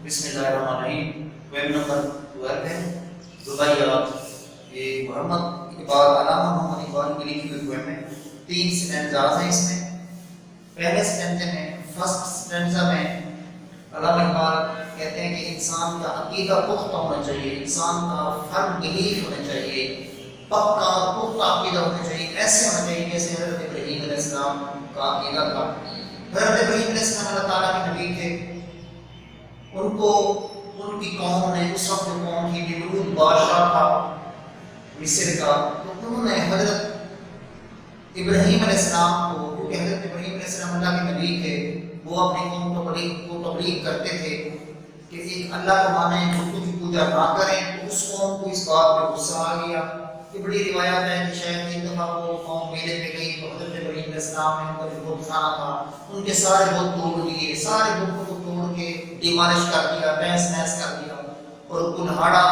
بسم اللہ الرحمن الرحیم۔ ویب نمبر 12 ہے رباعیات۔ یہ محمد اقبال علامہ محمد اقبال کی لکھی ہوئی پویم ہے۔ 3 سٹینزاز ہیں اس میں۔ پہلے سٹینزے میں فرسٹ سٹینزا میں علامہ اقبال کہتے ہیں کہ انسان کا عقیدہ پختہ ہونا چاہیے، انسان کا فرم بلیف ہونا چاہیے، پکا پختہ عقیدہ ہونا چاہیے، ایسے ہونا چاہیے جیسے حضرت ابراہیم علیہ السلام کا عقیدہ تھا۔ حضرت ابراہیم علیہ السلام اللہ تعالیٰ کے نبی تھے، ان کو ان کی قوم نے اس وقت قوم کی نمرود بادشاہ تھا مصر کا، تو انہوں نے حضرت ابراہیم علیہ السلام کو، کیونکہ حضرت ابراہیم علیہ السلام اللہ کے نبی تھے، وہ اپنی قوم کو تبلیغ کرتے تھے کہ ایک اللہ کو مانیں، بتوں کی پوجا نہ کریں، تو اس قوم کو اس بات پہ غصہ آ گیا۔ یہ بڑی روایات ہے کہ شاید ایک دفعہ وہ قوم میلے پہ گئی تو حضرت ابراہیم علیہ السلام نے ان کا جو بت خانہ تھا ان کے سارے بت توڑ دیے، سارے بتوں کو توڑ کے ڈیمالش کر دیا، تہس نہس کر دیا، اور کلہاڑا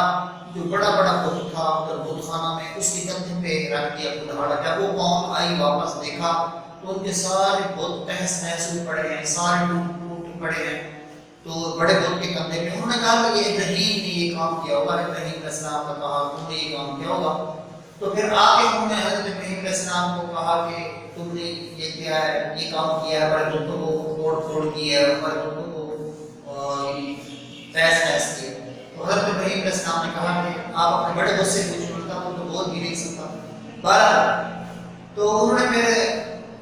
جو بڑا بڑا بت تھا ادھر بت خانہ میں اس کے کندھے پہ رکھ دیا کلہاڑا۔ جب وہ قوم آئی واپس دیکھا تو ان کے سارے بت تہس نہس ہوئے پڑے ہیں، سارے ٹوٹ پڑے ہیں۔ تو بڑے بت کے کندھے پہ انہوں نے کہا کہ ابراہیم نے یہ کام کیا ہوگا، ابراہیم علیہ السلام نے کہا تم نے یہ کام کیا ہوگا۔ تو پھر آگے انہوں نے حضرت ابراہیم علیہ السلام کو کہا کہ تم نے یہ کیا ہے، یہ کام کیا ہے، بڑے بتوں کو توڑ کیا ہے، بڑے بتوں کو تہس نہس کیا۔ تو حضرت ابراہیم علیہ السلام نے کہا کہ آپ اپنے بڑے بت سے پوچھو، ان کا وہ تو بول بھی نہیں سکتا۔ بہرحال تو انہوں نے پھر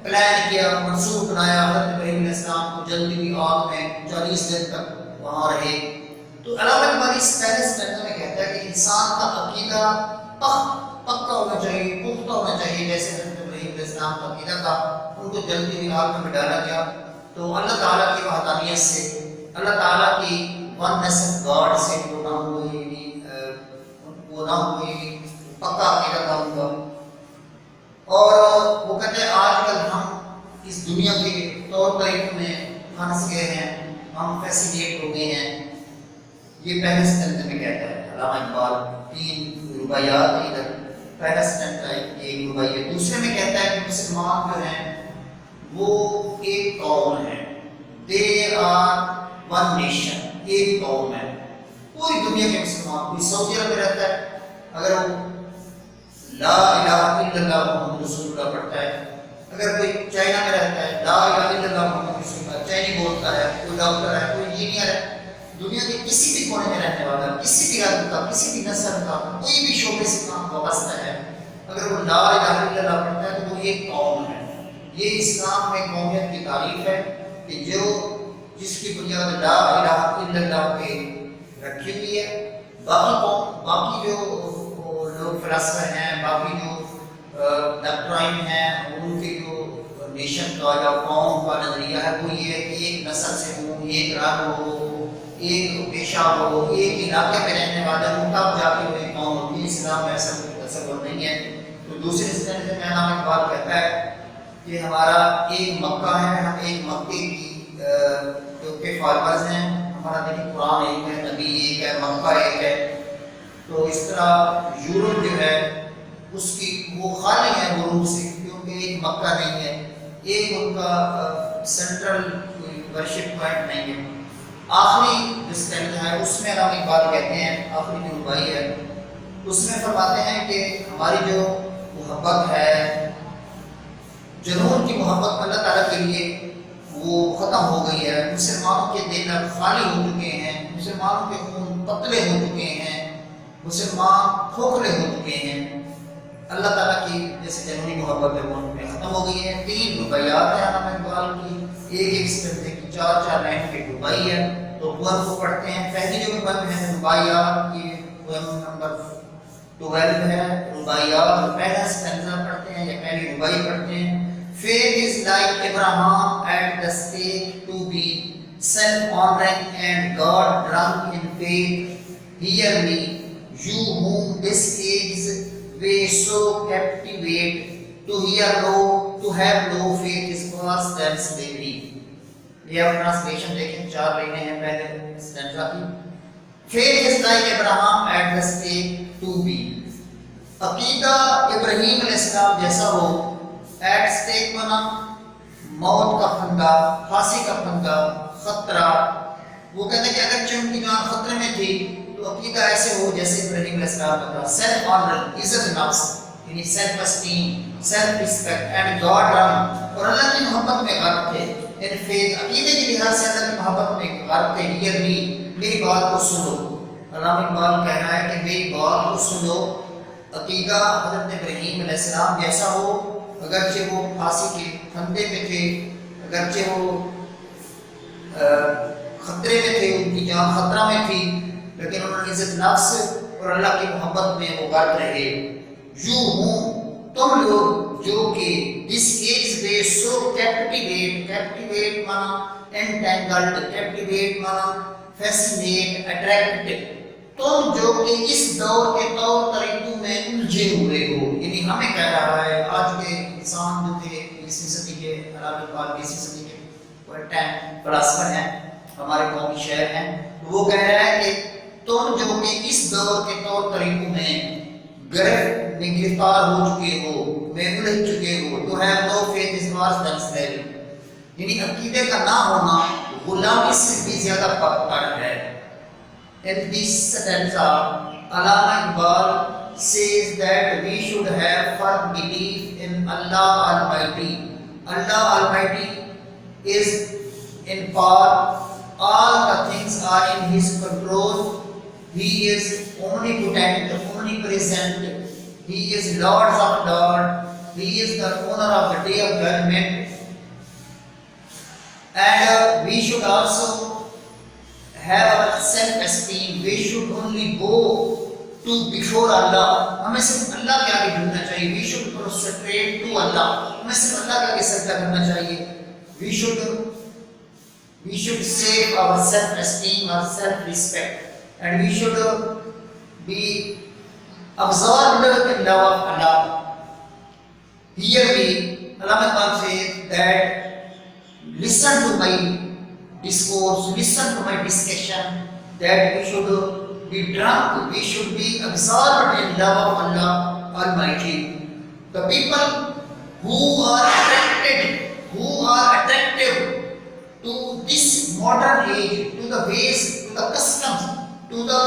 پلان کیا، منصوب بنایا، حضرت ابراہیم علیہ السلام کو جلدی بھی آگ میں 40 دن تک وہاں رہے۔ تو علامہ اقبال اس پہلے سٹینزا میں کہتا ہے کہ انسان کا عقیدہ پکا ہونا چاہیے، پختہ ہونا چاہیے، جیسے حضرت ابراہیم علیہ السلام کا عقیدہ تھا۔ ان کو جلدی بھی آگ میں ڈالا گیا۔ تو اللہ تعالیٰ کی وحدانیت سے، اللہ تعالیٰ کی ونس آف گاڈ سے وہ نہ ہوئی پکا عقیدہ تھا ان کا۔ اور وہ کہتے ہیں آج کل ہم اس دنیا کے طور طریقوں میں پھنس گئے ہیں، ہم فیسینیٹ ہو گئے ہیں۔ یہ پہلے سٹینزے میں کہتا ہے علامہ اقبال۔ 3 رباعیات ادھر، پہلا سٹینزا ایک رباعیت۔ دوسرے میں کہتا ہے کہ مسلمان جو ہیں وہ ایک قوم ہے، دے آر ون نیشن، ایک قوم ہے۔ پوری دنیا کے مسلمان، کوئی سعودی عرب میں رہتا ہے، اگر وہ لا الہ الا اللہ محمد رسول اللہ پڑھتا ہے، اگر کوئی چائنا میں رہتا ہے لا الہ الا اللہ محمد رسول اللہ چائنی بولتا ہے، کوئی ڈاکٹر ہے، کوئی انجینئر ہے، دنیا کے کسی بھی کونے میں رہنے والا، کسی بھی عرب کا، کسی بھی نسل کا، کوئی بھی شعبے سے کام وابستہ ہے، اگر وہ لا الہ الا اللہ پڑھتا ہے تو وہ ایک قوم ہے۔ یہ اسلام میں قومیت کی تعریف ہے کہ جس کی بنیاد لا الہ الا اللہ پہ رکھی ہوئی ہے۔ باقی جو لوگ فلسفہ ہیں، باقی جو ڈاکٹرائن ہیں، ان کے جو نیشن کا یا قوم کا نظریہ ہے وہ یہ ہے کہ ایک نسل سے ہو، ایک رنگ ہو، ایک پیشہ ہو، ایک علاقے میں رہنے والے ہوں تب جا کے وہ ایک قوم ہوتی ہے۔ اسلام میں ایسا کوئی تصور نہیں ہے۔ تو دوسرے سٹینزے میں علامہ اقبال کہتا ہے کہ ہمارا ایک مکہ ہے، ہم ایک مکے کی جو کہ فارمرز ہیں، ہمارا دیکھیں قرآن ایک ہے، نبی ایک ہے، مکہ ایک ہے۔ تو اس طرح یورپ جو ہے اس کی وہ خالی ہے غروب سے، کیونکہ ایک مکہ نہیں ہے، ایک ان کا سینٹرل ورشپ پوائنٹ نہیں ہے۔ آخری جو سٹینزا ہے اس میں علامہ اقبال کہتے ہیں، آخری جو رباعی ہے اس میں فرماتے ہیں کہ ہماری جو محبت ہے، جنون کی محبت اللہ تعالیٰ کے لیے وہ ختم ہو گئی ہے۔ مسلمانوں کے دل اب خالی ہو چکے ہیں، مسلمانوں کے خون پتلے ہو چکے ہیں، مسلمان کھوکھلے ہو چکے ہیں۔ اللہ تعالیٰ کی جیسے جنونی محبت ہے وہ ان میں ختم ہو گئی ہے۔ 3 رباعیات ہیں علامہ اقبال کی، ایک سٹینزے کی 4 لائن کی رباعی ہے۔ تو پویم کو پڑھتے ہیں۔ پہلی جو پویم ہے رباعیات کی، پویم نمبر 12 ہے رباعیات۔ پہلا سٹینزا پڑھتے ہیں یا پہلی رباعی پڑھتے ہیں۔ Faith is like Abraham at the stake to be self-honoring and God drunk in faith. Hear me, you whom this age way so captivate. To hear low, to have low faith is worse than slavery. یہ آپ translation دیکھیں، 4 لائنیں ہیں پہلے stanza کی۔ Faith is like Abraham at the stake to be. عقیدہ ابراہیم علیہ السلام جیسا ہو، ایٹ اسٹیک بنا موت کا پھندا، پھانسی کا پھندا، خطرہ، وہ کہتے ہیں کہ اگرچہ ان کی جان خطرے میں تھی تو عقیدہ ایسے ہو جیسے ابراہیم علیہ السلام کا تھا. سیلف آنر, عزت نفس یعنی self esteem, self respect and گاڈ رن, اور اللہ کی محبت میں غرق تھے. ان فیتھ, عقیدے کی لحاظ سے اللہ کی محبت میں غرق تھے. نیئرلی, میری بات کو سنو. علامہ اقبال کہہ رہا ہے کہ میری بات کو سنو. عقیدہ حضرت ابراہیم علیہ السلام جیسا ہو, اگرچہ وہ پھانسی کے پھندے پہ تھے, اگرچہ وہ خطرے میں تھے, ان کی جان خطرہ میں تھی, لیکن انہوں نے عزت نفس اور اللہ کی محبت میں وہ غرق رہے. یوں ہوں تم لوگ جو کہ اس ایج میں سو کیپٹیویٹ مانا انٹینگلڈ, کیپٹیویٹ مانا فیسینیٹ, اٹریکٹ, تم جو کہ اس دور کے طور طریقوں میں الجھے ہوئے ہو. یعنی ہمیں کہہ رہا ہے آج کے انسان جو تھے 20ویں صدی کے, علامہ اقبال 20ویں صدی کے پوئٹ ہیں, فلاسفر ہیں, ہمارے قومی شاعر ہیں, وہ کہہ رہا ہے کہ تم جو کہ اس دور کے طور طریقوں میں گرفتار ہو چکے ہو, میں الجھ چکے ہو, تو ہے نو faith is verse then slavery. یعنی عقیدے کا نہ ہونا غلامی سے بھی زیادہ بدتر ہے. In this stanza, Allama Iqbal says that we should have firm belief in Allah Almighty. Allah Almighty is in power. All the things are in His control. He is omnipotent, omnipresent. He is Lord of Lords. He is the owner of the day of judgment. And we should also have our self-esteem. We should only go to before Allah. ہمیں صرف اللہ کے آگے جھکنا چاہیے. We should prostrate to Allah. ہمیں صرف اللہ کے آگے سجدہ کرنا چاہیے. We should save our self-esteem, our self-respect, and we should be absorbed in love of Allah. Here we, Allama Iqbal says that listen to my discourse, listen to my discussion, that we should be drunk, we should be absorbed in love of Allah Almighty. The people who are attractive to this modern age, to the ways, to the customs, to the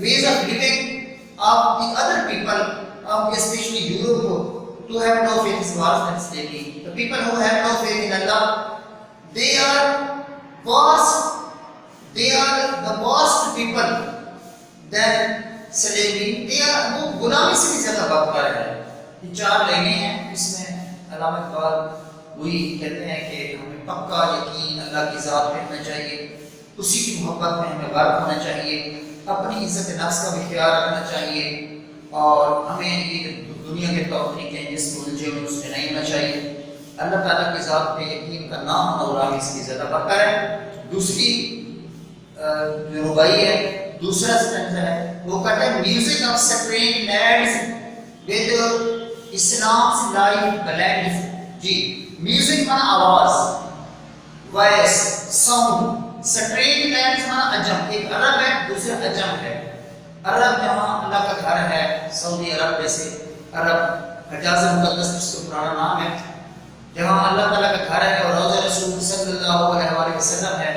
ways of living of the other people, of especially Europe, to have no faith is worse than slavery. The people who have no faith in Allah, they are the worst people than slavery. They are وہ غلامی سے بھی زیادہ بدتر ہے. یہ چار لائنیں ہیں, اس میں علامہ اقبال وہی کہتے ہیں کہ ہمیں پکا یقین اللہ کی ذات پہ رکھنا چاہیے, اسی کی محبت میں ہمیں غرق ہونا چاہیے, اپنی عزت نفس کا بھی خیال رکھنا چاہیے, اور ہمیں یہ دنیا کے طور طریقے ہیں جس میں الجھے ہوئے اس میں نہیں ہونا چاہیے. اللہ تعالیٰ کی ذات پہ یقین کا نہ ہونا غلامی اس کی زیادہ بدتر ہے. دوسری جو ربائی ہے, دوسرا اسٹینزا ہے, وہ کہتا ہے music of strange lands with Islam's life blends. جی, میوزک مانا آواز, وائس, ساؤنڈ. سٹرینج لینڈز مانا عجم, ایک عرب ہے دوسرا عجم ہے. عرب جہاں اللہ کا گھر ہے, سعودی عرب جیسے عرب, حجاز مقدس جس کو پرانا نام ہے, جہاں اللہ تعالیٰ کا گھر ہے اور روضہ رسول صلی اللہ علیہ وسلم ہے,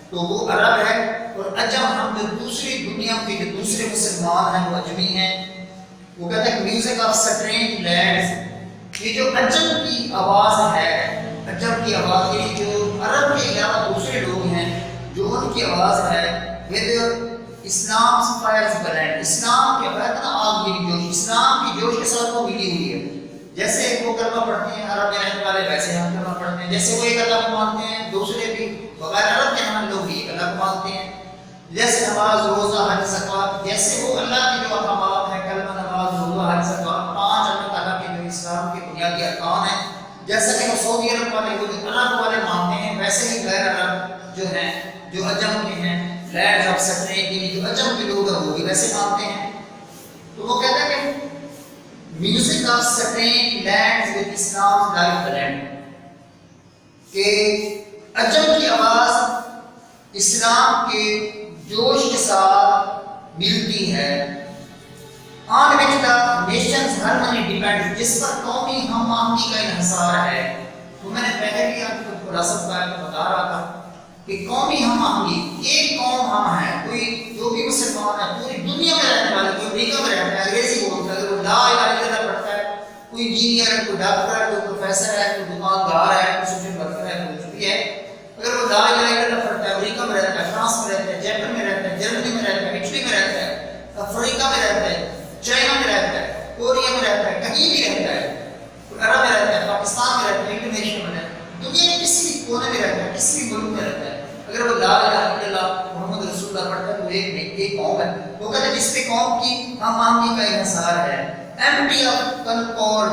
تو وہ عرب ہے. اور عجم ہم جو دوسری دنیا کے جو دوسرے مسلمان ہیں وہ عجمی ہیں. وہ کہتے ہیں میوزک آف سٹرینج لینڈز, یہ جو عجم کی آواز ہے, عجم کی آواز, یہ جو عرب کے علاوہ دوسرے لوگ ہیں جو ان کی آواز ہے, ود اسلام فائرز بلینڈ, اسلام کے بعد نا آگ کی جوش, اسلام کی جوش کے ساتھ وہ ملی ہوئی ہے. جیسے وہ کلمہ پڑھتے ہیں عرب میں رہنے والے, ویسے ہم کلمہ پڑھتے ہیں. جیسے وہ ایک اللہ کو مانتے ہیں, دوسرے بھی بغیر عرب کے ہم لوگ بھی ایک اللہ کو مانتے ہیں. جیسے نماز, روزہ, حج, زکوٰۃ, جیسے وہ اللہ کے جو احکامات ہیں, کلمہ, نماز, روزہ, حج, زکوٰۃ, 5 اللہ تعالیٰ کے جو اسلام کے بنیادی ارکان ہیں, جیسا کہ وہ سعودی عرب والے وہ جو عرب والے مانتے ہیں, ویسے ہی غیر عرب جو ہیں, جو عجم کے ہیں, لینڈز آف سٹرینج, جو عجم کے لوگ ہیں وہ بھی ویسے مانتے ہیں. تو وہ کہتا ہے کہ music of strange lands with Islam life blend, کہ عجم کی آواز اسلام کے جوش کے ساتھ ملتی ہے. آن وچ دا نیشنز ہارمنی ڈیپینڈ, جس پر قومی ہم آہنگی کا انحصار ہے. تو میں نے پہلے بھی آپ کو خلاصہ بتا رہا تھا کہ قومی ہم آہنگی، ایک قوم ہم ہیں، کوئی جو بھی مسلمان ہے پوری دنیا میں رہنے والے، کوئی امریکہ میں رہتا ہے انگریزی بولتا ہے، اگر وہ لا الہ الا اللہ پڑھتا ہے، کوئی انجینئر ہے، کوئی ڈاکٹر ہے، کوئی پروفیسر ہے، کوئی دکاندار ہے، کوئی سوشل ورکر ہے، کوئی کچھ بھی ہے، اگر وہ لا الہ الا اللہ پڑھتا ہے، امریکہ میں رہتا ہے، فرانس میں رہتا ہے، جاپان میں رہتا ہے، جرمنی میں رہتا ہے، اٹلی میں رہتا ہے، افریقہ میں رہتا ہے، چائنا میں رہتا ہے، کوریا میں رہتا ہے، کہیں بھی رہتا ہے، عرب میں رہتا ہے، پاکستان میں رہتا ہے، انڈونیشیا میں رہتا ہے، دنیا کے کسی بھی کونے میں رہتا ہے، کسی بھی ملک میں رہتا ہے، اگر وہ لا الہ الا اللہ محمد رسول اللہ پڑھتا ہے تو ایک قوم ہے. وہ کہتے ہیں جس پہ قوم کی ہم آہنگی کا انحصار ہے. ایمٹی آف کنکارڈ،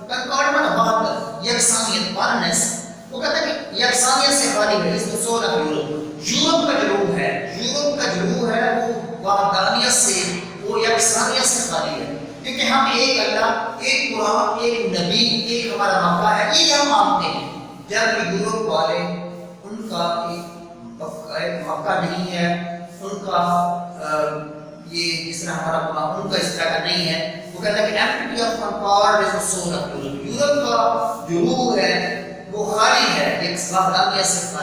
کنکارڈ مانا وحدت، یکسانیت، ونس. وہ کہتے ہیں کہ یکسانیت سے خالی ہے. اس کو سول آف یورپ، یورپ کا جو روح ہے، یورپ کا جو روح ہے وہ وحدانیت سے، وہ یکسانیت سے خالی ہے. کیونکہ ہم ایک اللہ، ایک قرآن، ایک نبی، ایک ہمارا مکہ ہے، یہ ہم مانتے ہیں. جب یورپ والے ان کا ایک مکہ نہیں ہے، ان کا یہ جس طرح ہمارا قرآن ان کا اس طرح کا نہیں ہے. وہ کہتا ہے کہ empty of concord is the soul of Europe. Europe کا جو روح ہے وہ خالی ہے، ایک وحدانیت سے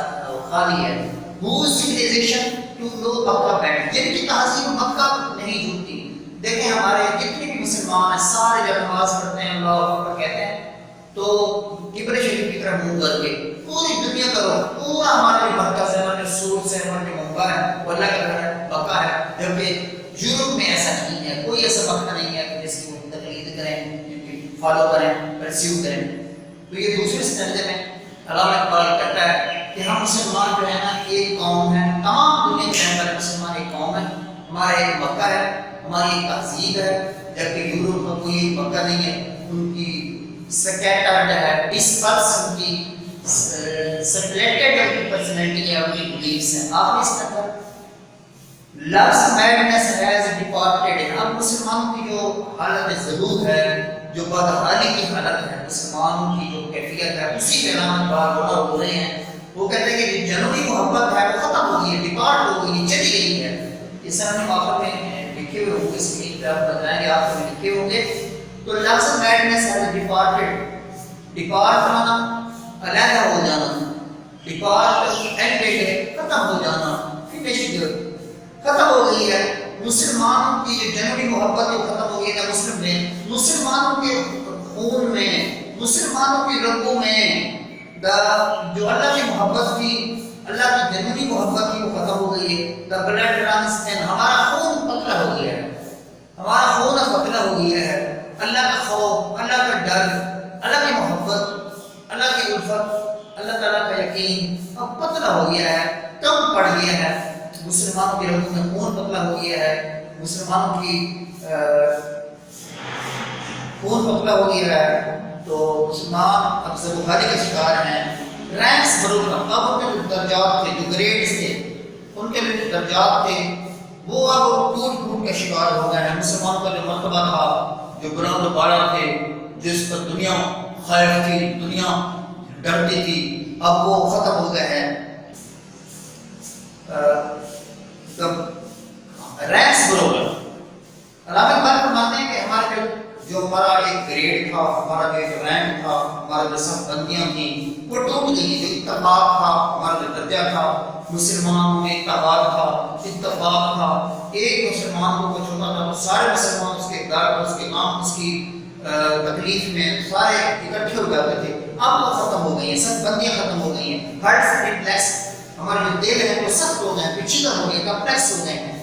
خالی ہے. whose civilization to know مکہ بیٹھ، جن کی تہذیب مکہ نہیں جھوٹتی. دیکھیں ہمارے جتنے بھی مسلمان ہیں سارے جب نماز پڑھتے ہیں اللہ اکبر کہتے ہیں تو قبلہ شریف کی طرف منہ کر کے پوری دنیا کا روح، پورا ہمارا جو مرکز ہے، ہمارے سورس ہے، ہمارا جو منبع ہے وہ اللہ کا گھر ہے، مکہ ہے. جبکہ یورپ میں ایسا نہیں ہے، کوئی ایسا مکہ نہیں ہے جس کی وہ تقلید کریں، فالو کریں، پرسیو کریں. تو یہ دوسرے سٹینڈے میں علامہ اقبال کہتا ہے کہ ہم مسلمان جو ہے نا ایک قوم ہے، تمام دنیا کے رہنے والے مسلمان ایک قوم ہے. ہمارا ایک مکہ ہے، ہماری ایک تہذیب ہے. جبکہ یورپ کا کوئی مکہ نہیں ہے، ان کی سکیٹرڈ ہے، ڈسپرس ان کی سپریٹڈ ان کی پرسنالٹی ہے، ان کی بلیفس ہیں. آپ نے اس طرح لفظ میڈنس ہیز ڈپارٹڈ. اب مسلمانوں کی جو حالت ضرور ہے، جو بدحالی کی حالت ہے، مسلمانوں کی جو کیفیت ہے، اسی پہ علامہ اقبال بول رہے ہیں. وہ کہتے ہیں کہ جو جنوبی محبت ہے وہ ختم ہو گئی ہے، ڈپارٹ ہو گئی ہے، چلی گئی ہے. اس طرح ہم آخر میں لکھے ہوئے ہوں گے، اسکرین پہ آپ بتائیں گے، آپ کو لکھے ہوں گے. تو لفظ میڈنس ہیز ڈپارٹڈ. ڈپارٹ مانا علیحدہ ہو جانا، ڈپارٹ اینڈڈ ختم ہو جانا، فنشڈ ختم ہو گئی ہے. مسلمانوں کی جو جنوبی محبت ہے وہ ختم ہو گئی ہے. مسلم میں، مسلمانوں کے خون میں، مسلمانوں کی رگوں میں جو اللہ کی محبت تھی، اللہ کی جنوبی محبت تھی وہ ختم ہو گئی ہے. دا بلڈ رنس تھن، ہمارا خون پتلا ہو گیا ہے، ہمارا خون پتلا ہو گیا ہے. اللہ کا خوف، اللہ کا ڈر، اللہ کی محبت، اللہ کی الفت، اللہ تعالیٰ کا یقین اب پتلا ہو گیا ہے، کم پڑ گیا ہے. مسلمانوں کے رگوں میں خون پتلا ہو گیا ہے، مسلمانوں کی خون پتلا ہو گیا ہے. تو مسلمان اب زبرداری کا شکار ہیں. رینکس بروکن، اب ان کے جو درجات تھے، جو گریڈز تھے، ان کے جو درجات تھے وہ اب ٹوٹ ٹوٹ کے شکار ہو گئے ہیں. مسلمانوں کا جو مرتبہ تھا، جو بلند و بالا تھے، جس پر دنیا خائف تھی، دنیا ڈرتی تھی، اب وہ ختم ہو گئے ہیں. Ranks broken. علامہ اقبال فرماتے ہیں کہ ہمارا جو ہمارا ایک گریڈ تھا، ہمارا جو ایک رینک تھا، ہمارا جو سب بندیاں تھیں وہ ٹوٹ گئی. جو اتفاق تھا، ہمارا جو درجہ تھا، مسلمانوں میں اتحاد تھا، اتفاق تھا. ایک مسلمان کو کچھ ہوتا تھا تو سارے مسلمان اس کے گھر، اس کے نام، اس کی تکلیف میں سارے اکٹھے ہو جاتے تھے. اب وہ ختم ہو گئی ہیں، سب بندیاں ختم ہو گئی ہیں. ہارٹ ریفلیکس، ہمارے جو دل ہے وہ سخت ہو گئے ہیں، پیچیدہ ہو گئے، کمپلیکس ہو گئے ہیں.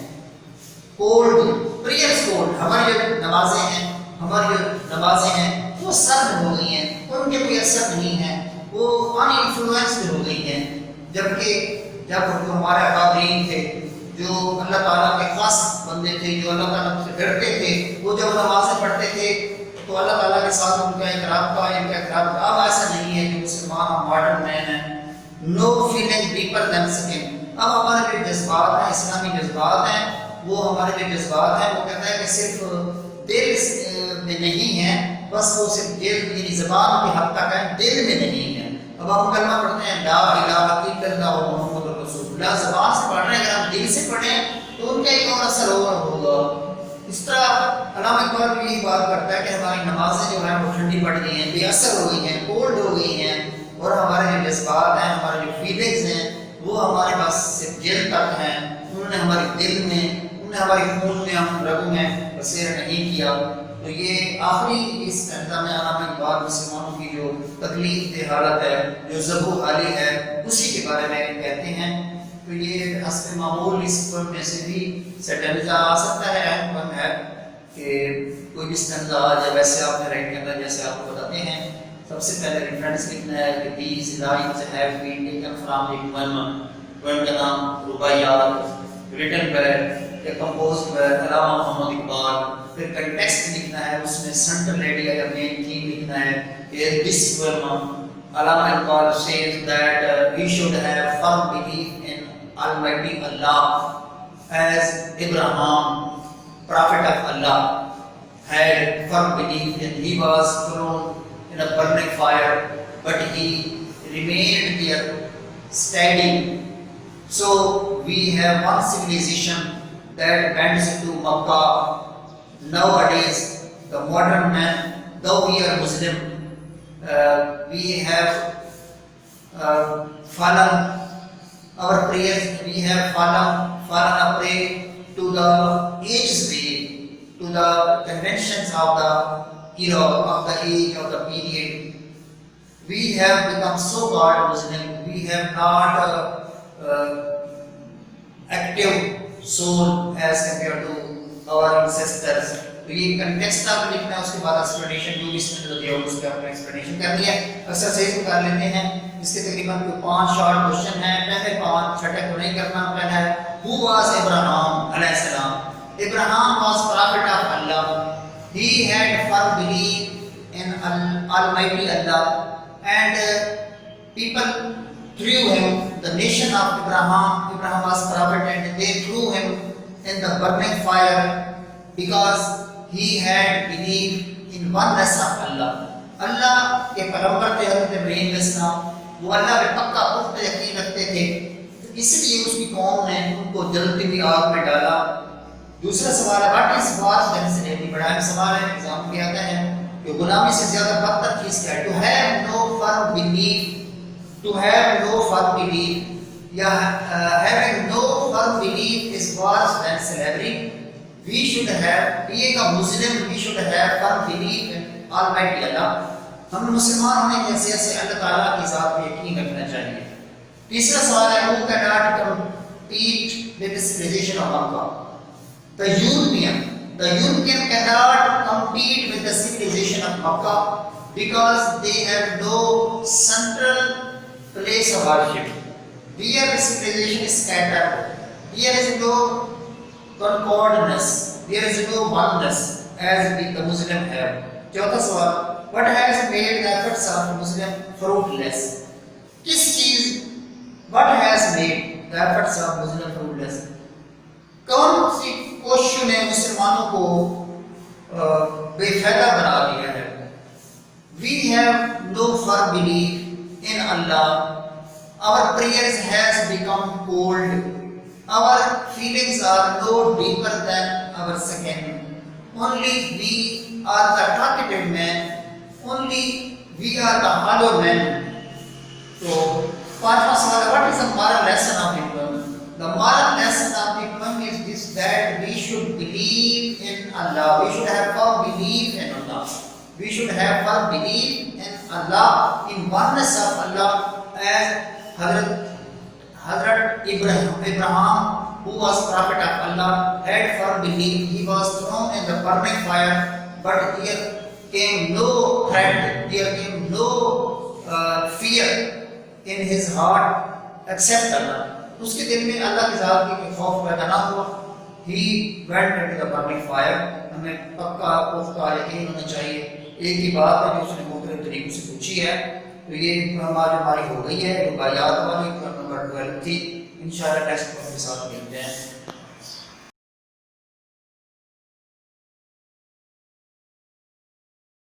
کولڈ، پریئرز کولڈ، ہماری جو نمازیں ہیں، ہماری جو نمازیں ہیں وہ سرد ہو گئی ہیں، اور ان کے کوئی اثر نہیں ہے، وہ ان انفلوئنسڈ ہو گئی ہیں. جبکہ جب جو ہمارے اکابرین تھے، جو اللہ تعالیٰ کے خاص بندے تھے، جو اللہ تعالیٰ سے ڈرتے تھے، وہ جب نمازیں پڑھتے تھے تو اللہ تعالیٰ کے ساتھ ان کا اقرار تھا، ان کا اقرار تھا. اب ایسا نہیں ہے کہ مسلمان ماڈرن مین ہیں. نو فیلنگ ڈیپر دین سکن. اب ہمارے جو جذبات ہیں، اسلامی جذبات ہیں، وہ ہمارے جو جذبات ہیں وہ کہتا ہے کہ صرف دل میں نہیں ہے، بس وہ صرف دل یعنی زبان کی حد تک ہے، دل میں نہیں ہے. اب ہم کلمہ پڑھتے ہیں لا الہ الا اللہ محمد رسول اللہ، زبان سے پڑھ رہے ہیں، اگر ہم دل سے پڑھیں تو ان کا ایک اور اثر ہوگا. اس طرح علامہ اقبال بھی یہی بات کرتا ہے کہ ہماری نمازیں جو ہیں وہ ٹھنڈی پڑ گئی ہیں، بے اثر ہو گئی ہیں، کولڈ ہو گئی ہیں، اور ہمارے جو جذبات ہیں، ہمارے جو فیلنگز ہیں وہ ہمارے پاس صرف جلد تک ہیں، انہوں نے ہمارے دل میں، انہوں نے ہمارے خون میں، ہم رگوں میں بسیر نہیں کیا۔ تو یہ آخری اس اجزاء میں علامہ اقبال مسلمانوں کی جو تکلیف دہ حالت ہے، جو ذبح حالی ہے، اسی کے بارے میں کہتے ہیں۔ تو یہ حسب معمول اس پر میں سے بھی سٹنزا آ سکتا ہے، اہم پن ہے کہ کوئی بھی سٹنزا آ جائے۔ ویسے آپ نے رائٹ کرنا جیسے آپ کو بتاتے ہیں، سب سے پہلے ریفرنس لکھنا ہے کہ these lines have been taken from the poem کا نام رباعیات written by یا composed by علامہ محمد اقبال۔ پھر کنٹیکسٹ لکھنا ہے، اس میں سینٹرل آئیڈیا یا مین تھیم لکھنا ہے کہ this poem Allama Iqbal says that we should have firm belief in Almighty Allah as Abraham, prophet of Allah, had firm belief in he was thrown in a burning fire, but he remained there steady. So we have one civilization that bends to Makkah. Nowadays, the modern man, though we are Muslim, we have fallen our prayers, we have fallen a prey to the age's way, to the conventions of the era, of the age, of the period. We have become so called Muslim, we have not active soul as compared to our ancestors. تو یہ context آپ لکھنا ہے، اس کے بعد explanation جو بھی اس میں ہوتی ہے اس پہ آپ نے ایکسپلینیشن کرنی ہے۔ اکثر صحیح سے کر لیتے ہیں، اس کے تقریباً 5 شارٹ کوشچن ہیں۔ پہلے 5 چھٹے کو نہیں کرنا۔ پہلا ہے who was Abraham علیہ السلام؟ Abraham was prophet of Allah. He had firm belief in Almighty Allah, and people threw him, the nation of Abraham was prophet, and they threw him in the burning fire because he had believed in oneness of Allah. اللہ کے پیغمبر تھے حضرت ابراہیم علیہ السلام، وہ اللہ پہ پکا پختہ یقین رکھتے تھے، اس لیے اس کی قوم نے ان کو جلتی ہوئی آگ میں ڈالا۔ دوسرا سوال ہے واٹ از واز دین، بڑا اہم سوال ہے، ایگزام میں آتا ہے کہ غلامی سے زیادہ بدتر چیز کیا ہے؟ To have no firm belief, to have no firm belief یا having no firm belief is was then slavery. We should have, being a Muslim, we should have firm belief in Almighty Allah. ہم مسلمان ہونے کی حیثیت سے اللہ تعالیٰ کی ذات پہ یقین رکھنا چاہیے۔ تیسرا سوال ہے who cannot compete with the civilization of Makkah? The European cannot compete with the civilization of Makkah because they have no central place of worship. There the civilization is scattered. There is no concordance, there is no oneness as we the Muslim have. چوتھا سوال what has made the efforts of Muslim fruitless? کس چیز what has made the efforts of Muslim fruitless? کون سی کوششوں نے مسلمانوں کو بے فائدہ بنا دیا ہے؟ We have no firm belief in Allah. Our prayers has become cold. Our feelings are no deeper than our skin. Only we are the talkative men. Only we are the hollow men. So, پانچواں سوال ہے what is the moral lesson of the poem? The moral lesson of the poem is this, that we should believe in Allah. We should have firm belief in Allah. We should have firm belief in Allah, in oneness of Allah, as Hazrat Abraham, who was prophet of Allah, had firm belief. He was thrown in the burning fire, but there came no threat, there came no fear in his heart except Allah. اس کے دل میں اللہ کی ذات کی خوف پیدا نہ ہوا. He went into the burning fire. ہمیں پکا پختہ یقین ہونا چاہیے. ایک ہی بات ہے جو اس نے مختلف طریقوں سے پوچھی ہے. تو یہ ہماری ہو گئی ہے رباعیات والی نمبر 12 تھی. انشاءاللہ نیکسٹ کے ساتھ ملتے ہیں.